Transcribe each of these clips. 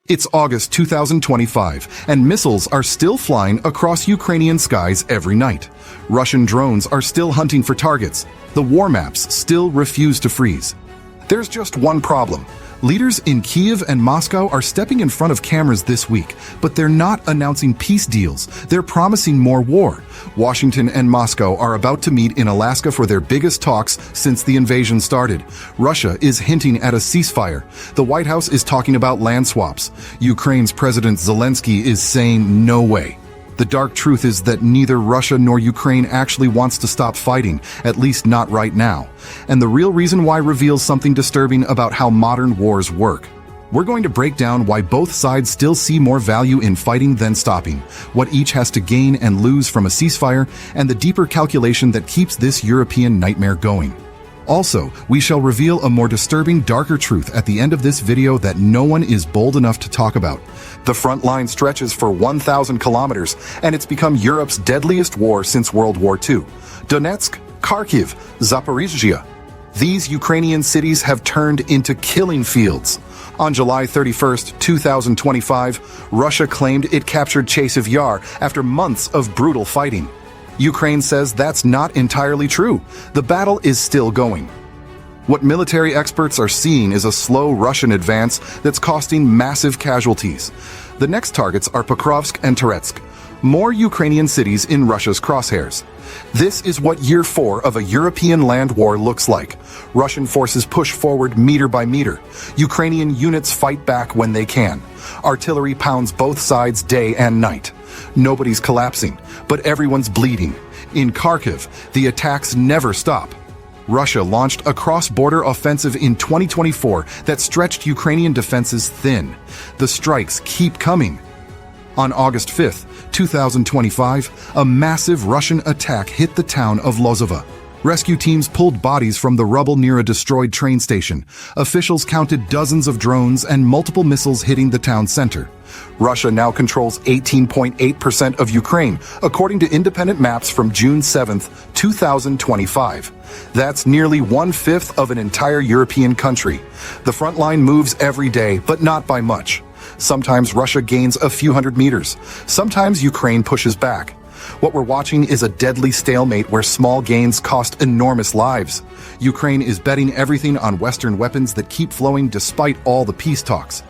It's August 2025, and missiles are still flying across Ukrainian skies every night. Russian drones are still hunting for targets. The war maps still refuse to freeze. There's just one problem. Leaders in Kyiv and Moscow are stepping in front of cameras this week, but they're not announcing peace deals. They're promising more war. Washington and Moscow are about to meet in Alaska for their biggest talks since the invasion started. Russia is hinting at a ceasefire. The White House is talking about land swaps. Ukraine's President Zelensky is saying no way. The dark truth is that neither Russia nor Ukraine actually wants to stop fighting, at least not right now. And the real reason why reveals something disturbing about how modern wars work. We're going to break down why both sides still see more value in fighting than stopping, what each has to gain and lose from a ceasefire, and the deeper calculation that keeps this European nightmare going. Also, we shall reveal a more disturbing, darker truth at the end of this video that no one is bold enough to talk about. The front line stretches for 1,000 kilometers, and it's become Europe's deadliest war since World War II. Donetsk, Kharkiv, Zaporizhzhia. These Ukrainian cities have turned into killing fields. On July 31st, 2025, Russia claimed it captured Ceasefire Yar after months of brutal fighting. Ukraine says that's not entirely true. The battle is still going. What military experts are seeing is a slow Russian advance that's costing massive casualties. The next targets are Pokrovsk and Toretsk, more Ukrainian cities in Russia's crosshairs. This is what year 4 of a European land war looks like. Russian forces push forward meter by meter. Ukrainian units fight back when they can. Artillery pounds both sides day and night. Nobody's collapsing, but everyone's bleeding. In Kharkiv, the attacks never stop. Russia launched a cross-border offensive in 2024 that stretched Ukrainian defenses thin. The strikes keep coming. On August 5th, 2025, a massive Russian attack hit the town of Lozova. Rescue teams pulled bodies from the rubble near a destroyed train station. Officials counted dozens of drones and multiple missiles hitting the town center. Russia now controls 18.8% of Ukraine, according to independent maps from June 7, 2025. That's nearly 1/5 of an entire European country. The front line moves every day, but not by much. Sometimes Russia gains a few hundred meters. Sometimes Ukraine pushes back. What we're watching is a deadly stalemate where small gains cost enormous lives. Ukraine is betting everything on Western weapons that keep flowing despite all the peace talks.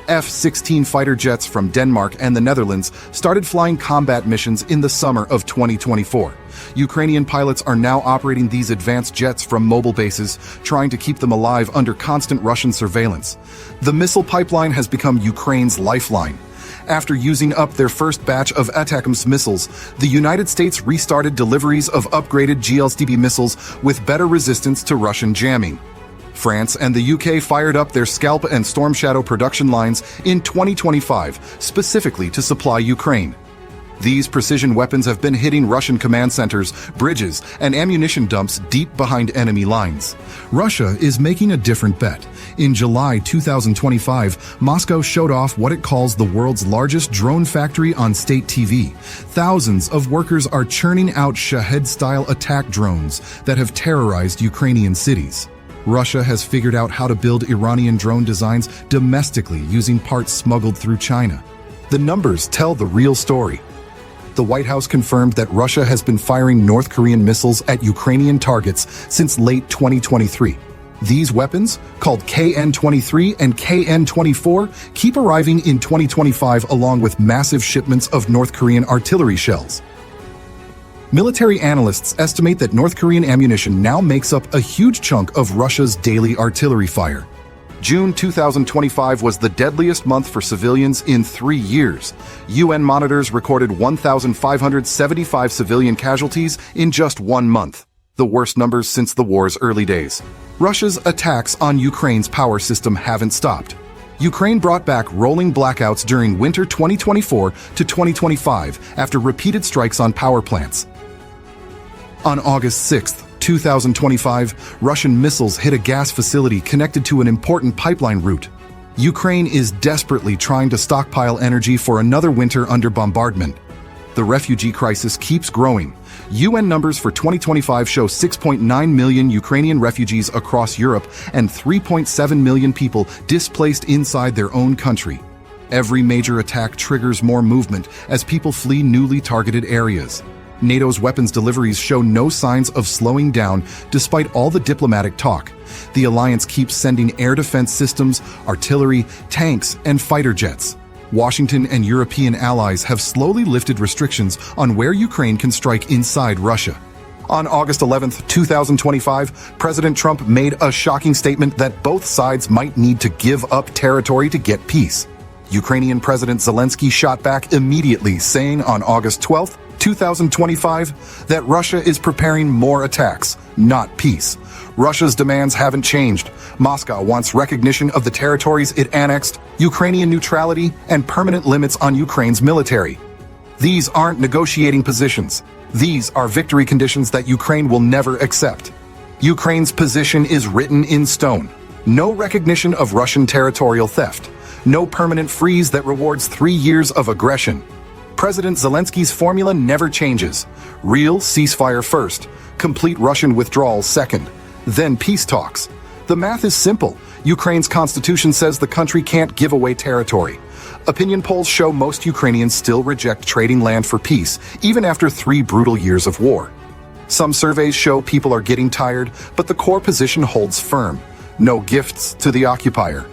F-16 fighter jets from Denmark and the Netherlands started flying combat missions in the summer of 2024. Ukrainian pilots are now operating these advanced jets from mobile bases, trying to keep them alive under constant Russian surveillance. The missile pipeline has become Ukraine's lifeline. After using up their first batch of ATACMS missiles, the United States restarted deliveries of upgraded GLSDB missiles with better resistance to Russian jamming. France and the UK fired up their Scalp and Storm Shadow production lines in 2025, specifically to supply Ukraine. These precision weapons have been hitting Russian command centers, bridges, and ammunition dumps deep behind enemy lines. Russia is making a different bet. In July 2025, Moscow showed off what it calls the world's largest drone factory on state TV. Thousands of workers are churning out Shahed-style attack drones that have terrorized Ukrainian cities. Russia has figured out how to build Iranian drone designs domestically using parts smuggled through China. The numbers tell the real story. The White House confirmed that Russia has been firing North Korean missiles at Ukrainian targets since late 2023. These weapons, called KN-23 and KN-24, keep arriving in 2025 along with massive shipments of North Korean artillery shells. Military analysts estimate that North Korean ammunition now makes up a huge chunk of Russia's daily artillery fire. June 2025 was the deadliest month for civilians in 3 years. UN monitors recorded 1,575 civilian casualties in just 1 month, the worst numbers since the war's early days. Russia's attacks on Ukraine's power system haven't stopped. Ukraine brought back rolling blackouts during winter 2024 to 2025 after repeated strikes on power plants. On August 6, 2025, Russian missiles hit a gas facility connected to an important pipeline route. Ukraine is desperately trying to stockpile energy for another winter under bombardment. The refugee crisis keeps growing. UN numbers for 2025 show 6.9 million Ukrainian refugees across Europe and 3.7 million people displaced inside their own country. Every major attack triggers more movement as people flee newly targeted areas. NATO's weapons deliveries show no signs of slowing down despite all the diplomatic talk. The alliance keeps sending air defense systems, artillery, tanks, and fighter jets. Washington and European allies have slowly lifted restrictions on where Ukraine can strike inside Russia. On August 11, 2025, President Trump made a shocking statement that both sides might need to give up territory to get peace. Ukrainian President Zelensky shot back immediately, saying on August 12, 2025, that Russia is preparing more attacks, not peace. Russia's demands haven't changed. Moscow wants recognition of the territories it annexed, Ukrainian neutrality, and permanent limits on Ukraine's military. These aren't negotiating positions. These are victory conditions that Ukraine will never accept. Ukraine's position is written in stone. No recognition of Russian territorial theft. No permanent freeze that rewards 3 years of aggression. President Zelensky's formula never changes. Real ceasefire first, complete Russian withdrawal second, then peace talks. The math is simple. Ukraine's constitution says the country can't give away territory. Opinion polls show most Ukrainians still reject trading land for peace, even after 3 brutal years of war. Some surveys show people are getting tired, but the core position holds firm. No gifts to the occupier.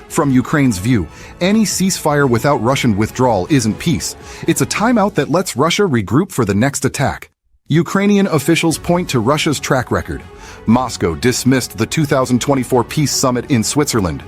From Ukraine's view, any ceasefire without Russian withdrawal isn't peace. It's a timeout that lets Russia regroup for the next attack. Ukrainian officials point to Russia's track record. Moscow dismissed the 2024 peace summit in Switzerland.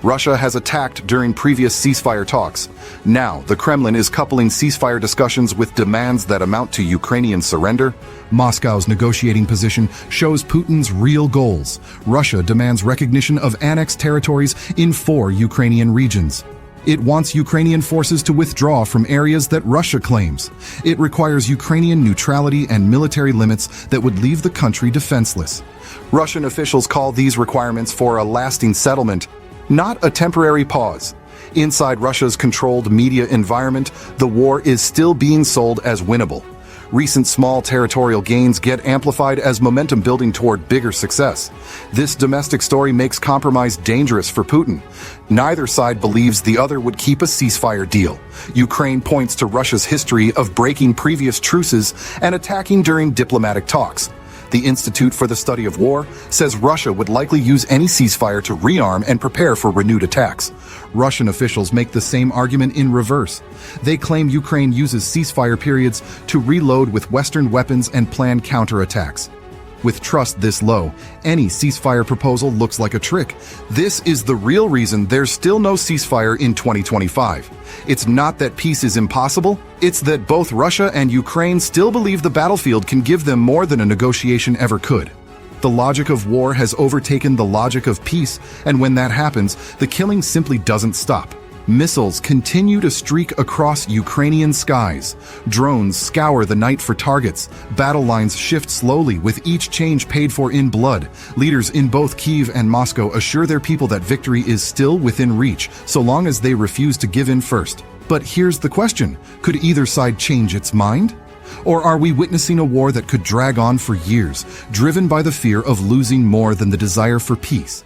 Russia has attacked during previous ceasefire talks. Now, the Kremlin is coupling ceasefire discussions with demands that amount to Ukrainian surrender. Moscow's negotiating position shows Putin's real goals. Russia demands recognition of annexed territories in 4 Ukrainian regions. It wants Ukrainian forces to withdraw from areas that Russia claims. It requires Ukrainian neutrality and military limits that would leave the country defenseless. Russian officials call these requirements for a lasting settlement, not a temporary pause. Inside Russia's controlled media environment, the war is still being sold as winnable. Recent small territorial gains get amplified as momentum building toward bigger success. This domestic story makes compromise dangerous for Putin. Neither side believes the other would keep a ceasefire deal. Ukraine points to Russia's history of breaking previous truces and attacking during diplomatic talks. The Institute for the Study of War says Russia would likely use any ceasefire to rearm and prepare for renewed attacks. Russian officials make the same argument in reverse. They claim Ukraine uses ceasefire periods to reload with Western weapons and plan counterattacks. With trust this low, any ceasefire proposal looks like a trick. This is the real reason there's still no ceasefire in 2025. It's not that peace is impossible, it's that both Russia and Ukraine still believe the battlefield can give them more than a negotiation ever could. The logic of war has overtaken the logic of peace, and when that happens, the killing simply doesn't stop. Missiles continue to streak across Ukrainian skies. Drones scour the night for targets. Battle lines shift slowly, with each change paid for in blood. Leaders in both Kyiv and Moscow assure their people that victory is still within reach, so long as they refuse to give in first. But here's the question: could either side change its mind? Or are we witnessing a war that could drag on for years, driven by the fear of losing more than the desire for peace?